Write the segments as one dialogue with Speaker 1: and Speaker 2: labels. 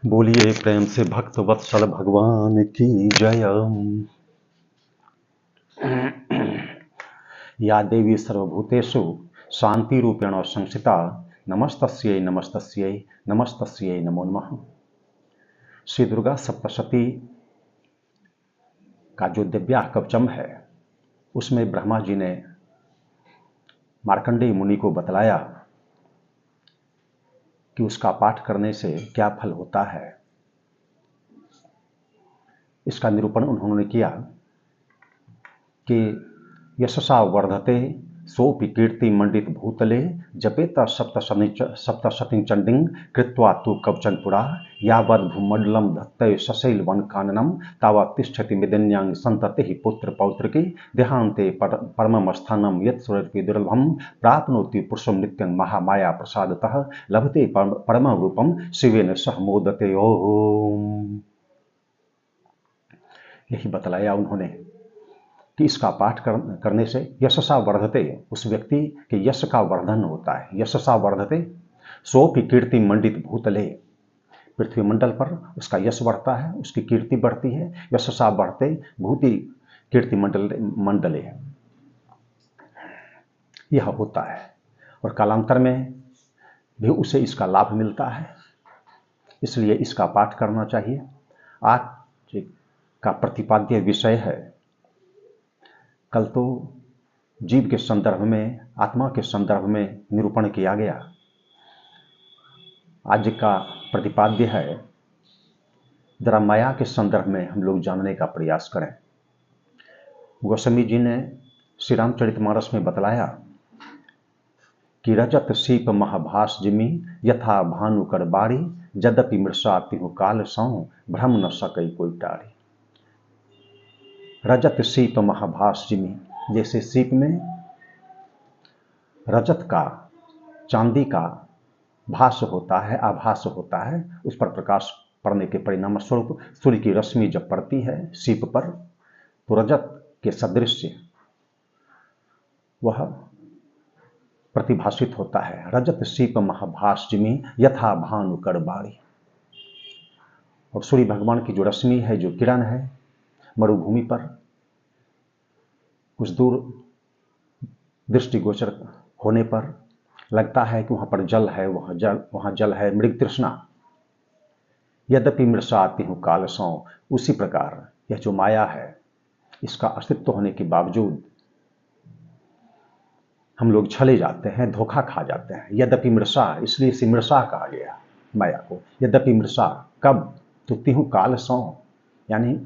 Speaker 1: बोलिए प्रेम से भक्त वत्सल भगवान की जय। या देवी सर्वभूतेषु शांति रूपेण संस्थिता नमस्तस्यै नमस्तस्यै नमस्तस्यै नमो नमः। श्री दुर्गा सप्तशती का जो दिव्या कवचम है उसमें ब्रह्मा जी ने मार्कंडेय मुनि को बतलाया कि उसका पाठ करने से क्या फल होता है। इसका निरूपण उन्होंने किया कि यशसा वर्धते सोपि कीर्ति मंडित भूतले जपेत सप्तशतीं चंडिं कृत्वा तु कवचं पुरा यावद् भूमंडलं धत्ते सशैल वन काननम तावत् तिष्ठति मिदन्यांग संततिः पुत्र पौत्रकी देहांते परमं स्थानम यत् सुरपि दुर्लभम प्राप्नोति पुरुषं नित्यं महामाया प्रसादतः लभते परमं रूपम शिवेन सह मोदते। ओम। यही बतलाया उन्होंने कि इसका पाठ करने से यशसा वर्धते, उस व्यक्ति के यश का वर्धन होता है। यशसा वर्धते सोपि कीर्ति मंडित भूतले, पृथ्वी मंडल पर उसका यश बढ़ता है, उसकी कीर्ति बढ़ती है। यशसा बढ़ते भूति कीर्ति मंडले, यह होता है और कालांतर में भी उसे इसका लाभ मिलता है। इसलिए इसका पाठ करना चाहिए। आज का प्रतिपाद्य विषय है, कल तो जीव के संदर्भ में, आत्मा के संदर्भ में निरूपण किया गया। आज का प्रतिपाद्य है, जरा माया के संदर्भ में हम लोग जानने का प्रयास करें। गोस्वामी जी ने श्री रामचरितमानस में बतलाया कि रजत सीप महाभास जिमी यथा भानु कर बारी यद्यपि मृषा तिहु काल सौ भ्रम न सकई कोई टारी। रजत सीप महाभास जिमी, जैसे सीप में रजत का, चांदी का भास होता है, आभास होता है, उस पर प्रकाश पड़ने के परिणाम स्वरूप सूर्य की रश्मि जब पड़ती है सीप पर तो रजत के सदृश वह प्रतिभाषित होता है। रजत सीप महाभास जिमी यथा भानु कर बारी। और सूर्य भगवान की जो रश्मि है, जो किरण है, मरुभूमि पर कुछ दूर दृष्टिगोचर होने पर लगता है कि वहां पर जल है, वहां जल है, मृग तृष्णा। यद्यपि मृषा तिहु काल सौ, उसी प्रकार यह जो माया है, इसका अस्तित्व होने के बावजूद हम लोग छले जाते हैं, धोखा खा जाते हैं। यद्यपि मृषा, इसलिए इसे मृषा कहा गया माया को। यद्यपि मृषा, कब? तो तिहु काल सौ, यानी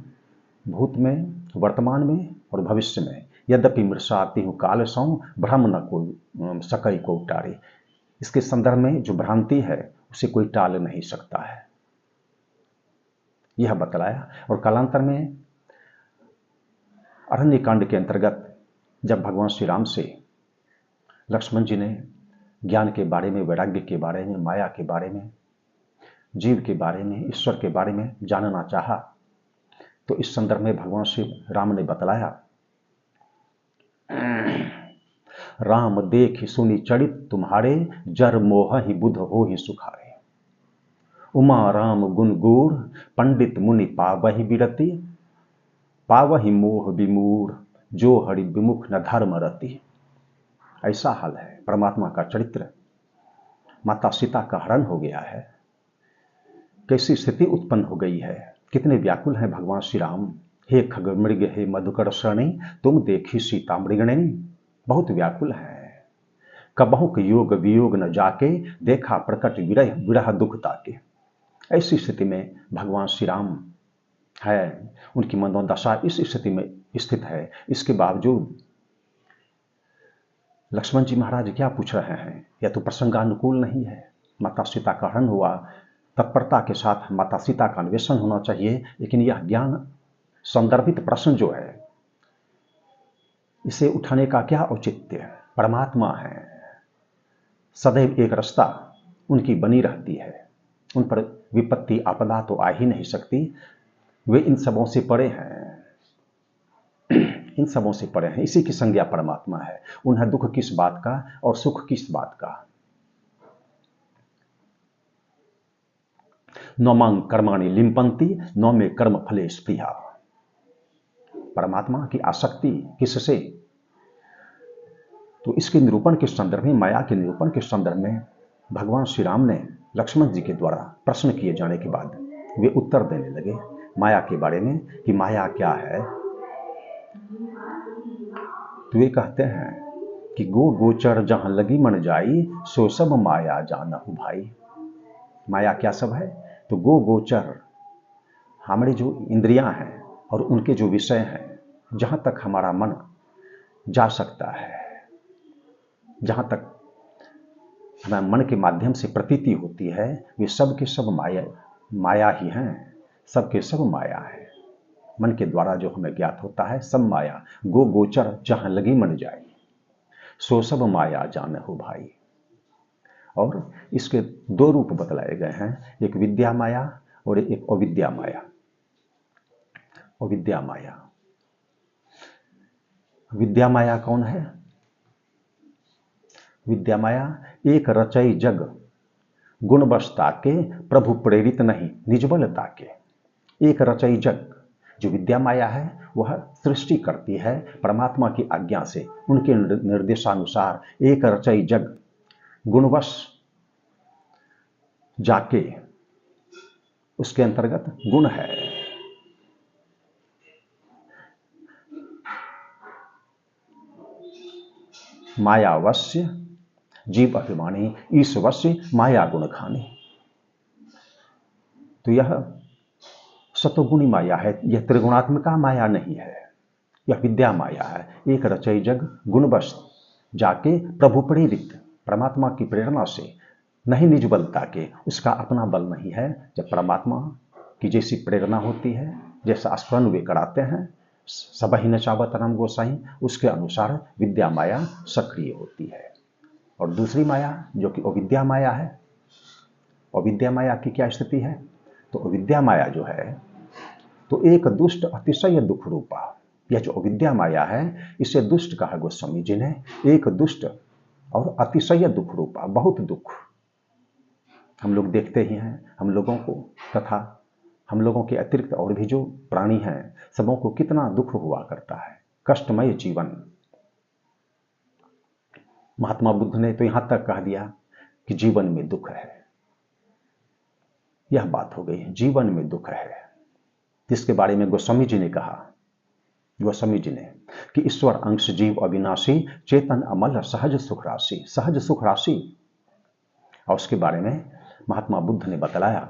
Speaker 1: भूत में, वर्तमान में और भविष्य में। यद्यपि मृषा तिहु काल सौ भ्रम न कोई सकई को टारे। इसके संदर्भ में जो भ्रांति है उसे कोई टाल नहीं सकता है, यह बतलाया। और कालांतर में अरण्य कांड के अंतर्गत जब भगवान श्री राम से लक्ष्मण जी ने ज्ञान के बारे में, वैराग्य के बारे में, माया के बारे में, जीव के बारे में, ईश्वर के बारे में जानना चाहा, तो इस संदर्भ में भगवान श्री राम ने बतलाया, राम देख सुनी चरित तुम्हारे जर मोह ही बुध हो ही सुखारे। उमा राम गुण गूढ़ पंडित मुनि पावहि बिरति पावहि मोह विमूढ़ जो हरि विमुख न धर्म रति। ऐसा हाल है परमात्मा का चरित्र। माता सीता का हरण हो गया है, कैसी स्थिति उत्पन्न हो गई है, कितने व्याकुल हैं भगवान श्री राम। हे खग मृग हे मधुकर श्रेणी तुम देखी सीता मृगणी। बहुत व्याकुल है। कबहुक योग वियोग न जाके देखा प्रकट विरह विरह दुख ताके। ऐसी स्थिति में भगवान श्री राम है, उनकी मनोदशा इस स्थिति में स्थित है। इसके बावजूद लक्ष्मण जी महाराज क्या पूछ रहे हैं, यह तो प्रसंगानुकूल नहीं है। माता सीता का हरण हुआ, तत्परता के साथ माता सीता का अन्वेषण होना चाहिए, लेकिन यह ज्ञान संदर्भित प्रश्न जो है, इसे उठाने का क्या औचित्य है। परमात्मा है, सदैव एक रास्ता उनकी बनी रहती है, उन पर विपत्ति आपदा तो आ ही नहीं सकती। वे इन सबों से परे हैं, इन सबों से परे हैं। इसी की संज्ञा परमात्मा है। उन्हें दुख किस बात का और सुख किस बात का। नौमांग कर्माणि लिम्पन्ति नौ में कर्म फले स्पृहा। परमात्मा की आसक्ति किससे? तो इसके निरूपण के संदर्भ में, माया के निरूपण के संदर्भ में भगवान श्री राम ने लक्ष्मण जी के द्वारा प्रश्न किए जाने के बाद वे उत्तर देने लगे माया के बारे में कि माया क्या है। तो वे कहते हैं कि गो गोचर जहां लगी मन जाई सो सब माया जानहु भाई। माया क्या सब है? तो गो गोचर हमारी जो इंद्रियां हैं और उनके जो विषय हैं, जहां तक हमारा मन जा सकता है, जहां तक हमें मन के माध्यम से प्रतीति होती है, वे सब के सब माया ही हैं, सब के सब माया है। मन के द्वारा जो हमें ज्ञात होता है सब माया। गो गोचर जहां लगी मन जाए सो सब माया जानहु भाई। और इसके दो रूप बतलाए गए हैं, एक विद्या माया और एक अविद्या माया। अविद्या माया, विद्या माया कौन है? विद्या माया एक रचई जग गुणवशता के प्रभु प्रेरित नहीं निजबलता के। एक रचई जग, जो विद्या माया है वह सृष्टि करती है परमात्मा की आज्ञा से, उनके निर्देशानुसार। एक रचई जग गुणवश जाके, उसके अंतर्गत गुण है। मायावश्य जीव अभिमानी ईश्वश्य माया गुण खानी। तो यह सतोगुणी माया है, यह त्रिगुणात्मिका माया नहीं है, यह विद्या माया है। एक रचई जग गुणवश जाके प्रभु प्रेरित, परमात्मा की प्रेरणा से, नहीं निज बलता के, उसका अपना बल नहीं है। जब परमात्मा की जैसी प्रेरणा होती है, जैसा स्मरण वे कराते हैं, सबहि नचावत राम गोसाई, उसके अनुसार विद्या माया सक्रिय होती है। और दूसरी माया जो कि अविद्या माया है, अविद्या माया की क्या स्थिति है? तो अविद्या माया जो है तो एक दुष्ट अतिशय दुख रूपा। यह जो अविद्या माया है इसे दुष्ट कहा गोस्वामी जी ने। एक दुष्ट और अतिशय दुख रूपा, बहुत दुख। हम लोग देखते ही हैं, हम लोगों को तथा हम लोगों के अतिरिक्त और भी जो प्राणी हैं सबों को कितना दुख हुआ करता है, कष्टमय जीवन। महात्मा बुद्ध ने तो यहां तक कह दिया कि जीवन में दुख है। यह बात हो गई, जीवन में दुख है, जिसके बारे में गोस्वामी जी ने कहा, गोस्वामी जी ने, कि ईश्वर अंश जीव अविनाशी चेतन अमल सहज सुख राशि, सहज सुख राशि। और उसके बारे में महात्मा बुद्ध ने बतलाया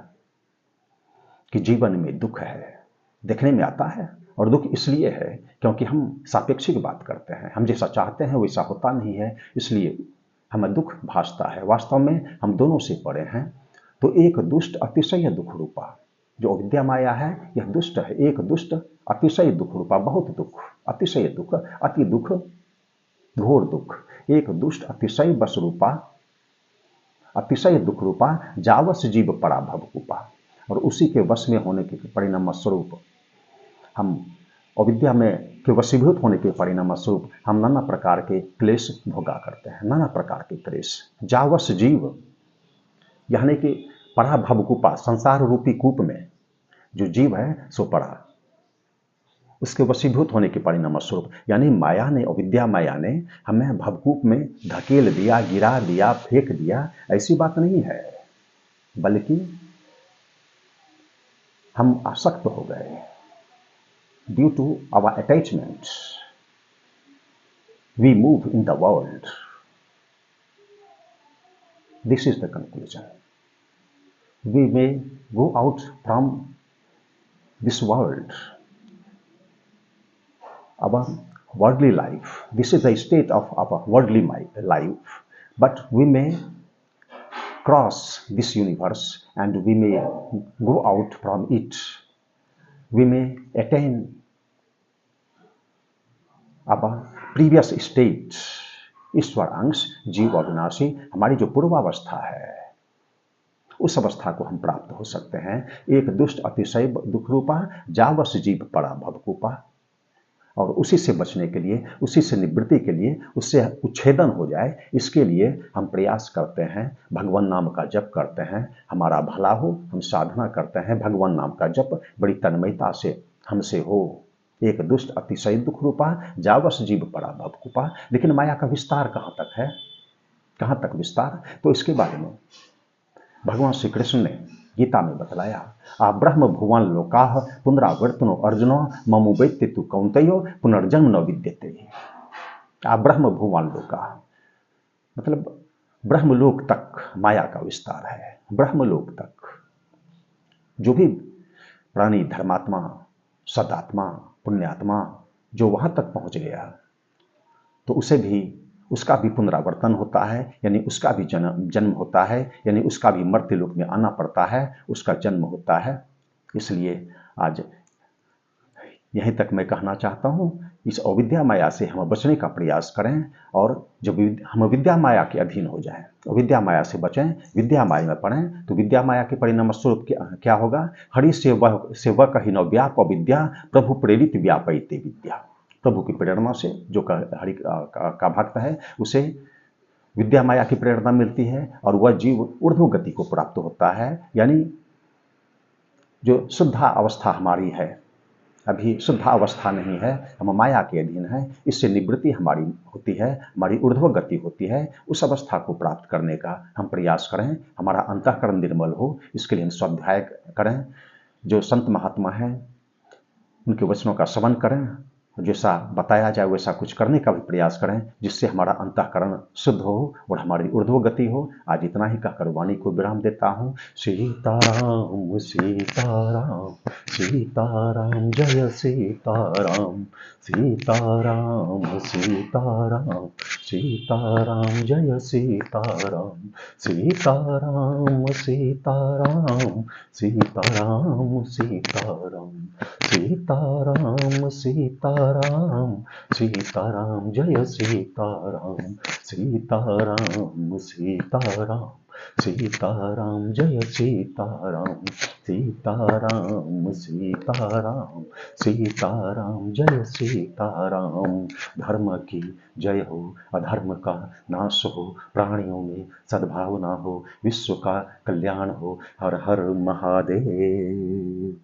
Speaker 1: कि जीवन में दुख है, देखने में आता है। और दुख इसलिए है क्योंकि हम सापेक्षिक बात करते हैं, हम जैसा चाहते हैं वैसा होता नहीं है, इसलिए हमें दुख भासता है। वास्तव में हम दोनों से परे हैं। तो एक दुष्ट अतिशय दुख रूपा, जो अविद्या माया है यह दुष्ट है। एक दुष्ट अतिशय दुख रूपा, बहुत दुख, अतिशय दुख, अति दुख, घोर दुख। एक दुष्ट अतिशय बस रूपा, अतिशय दुख रूपा, जावस जीव पड़ा भवकूपा। और उसी के वश में होने के परिणाम स्वरूप, हम अविद्या में के वशीभूत होने के परिणाम स्वरूप हम नाना प्रकार के क्लेश भोगा करते हैं, नाना प्रकार के क्लेश। जावस जीव यानी कि पड़ा भवकूपा, संसार रूपी कूप में जो जीव है सो पड़ा, उसके वशीभूत होने के परिणाम स्वरूप। यानी माया ने, अविद्या माया ने हमें भवकूप में धकेल दिया, गिरा दिया, फेंक दिया, ऐसी बात नहीं है, बल्कि हम आसक्त हो गए। Due to our attachment we move in the world. This is the conclusion. We may go out from this world, our worldly life. This is the state of our worldly life. But we may cross this universe and we may go out from it. We may attain our previous state. ईश्वर अंश जीव अविनाशी, हमारी जो पूर्वावस्था है उस अवस्था को हम प्राप्त हो सकते हैं। एक दुष्ट अतिशय दुख रूपा, जावस जीव पड़ा भवकूपा। और उसी से बचने के लिए, उसी से निवृत्ति के लिए, उससे उच्छेदन हो जाए, इसके लिए हम प्रयास करते हैं, भगवान नाम का जप करते हैं, हमारा भला हो, हम साधना करते हैं, भगवान नाम का जप बड़ी तन्मयता से हमसे हो। एक दुष्ट अतिशय दुख रूपा, जावस जीव पड़ा भवकुपा। लेकिन माया का विस्तार कहाँ तक है, कहाँ तक विस्तार? तो इसके बारे में भगवान श्री कृष्ण ने गीता में बतलाया। आ ब्रह्म भुवन लोकाः पुनरावर्तनो अर्जुनो ममु वैत्ति तु कौन्तेयो पुनर्जन्म न विद्यते। आ ब्रह्म भुवन लोकाः मतलब ब्रह्मलोक तक माया का विस्तार है। ब्रह्मलोक तक जो भी प्राणी धर्मात्मा, सदात्मा, पुण्यात्मा जो वहां तक पहुंच गया, तो उसे भी, उसका भी पुनरावर्तन होता है, यानी उसका भी जन्म होता है, यानी उसका भी मर्त्य लोक में आना पड़ता है, उसका जन्म होता है। इसलिए आज यहीं तक मैं कहना चाहता हूँ, इस अविद्या माया से हम बचने का प्रयास करें, और जब हम विद्या माया के अधीन हो जाएं, अविद्या माया से बचें, विद्या माया में पढ़ें, तो विद्या माया के परिणाम स्वरूप क्या होगा? हरि सेवक ही न व्याप विद्या, प्रभु प्रेरित व्यापयते विद्या। प्रभु की प्रेरणा से जो हरि का भक्त है, उसे विद्या माया की प्रेरणा मिलती है, और वह जीव ऊर्ध्व गति को प्राप्त होता है। यानी जो शुद्धा अवस्था हमारी है, अभी शुद्धा अवस्था नहीं है, हम माया के अधीन हैं, इससे निवृत्ति हमारी होती है, हमारी ऊर्ध्व गति होती है। उस अवस्था को प्राप्त करने का हम प्रयास करें, हमारा अंतःकरण निर्मल हो, इसके लिए हम स्वाध्याय करें, जो संत महात्मा हैं उनके वचनों का श्रवण करें, जैसा बताया जाए वैसा कुछ करने का भी प्रयास करें, जिससे हमारा अंतःकरण शुद्ध हो और हमारी ऊर्ध्व गति हो। आज इतना ही कहकर वाणी को विराम देता हूँ। सीताराम सीताराम सीताराम जय सीताराम, सीताराम सीताराम सीताराम जय सीताराम, सीताराम सीताराम सीताराम सीताराम, सीताराम सीताराम सीताराम जय सीताराम, सीताराम सीताराम सीताराम जय सीताराम, सीताराम सीताराम सीताराम जय सीताराम। धर्म की जय हो, अधर्म का नाश हो, प्राणियों में सद्भावना हो, विश्व का कल्याण हो। हर हर महादेव।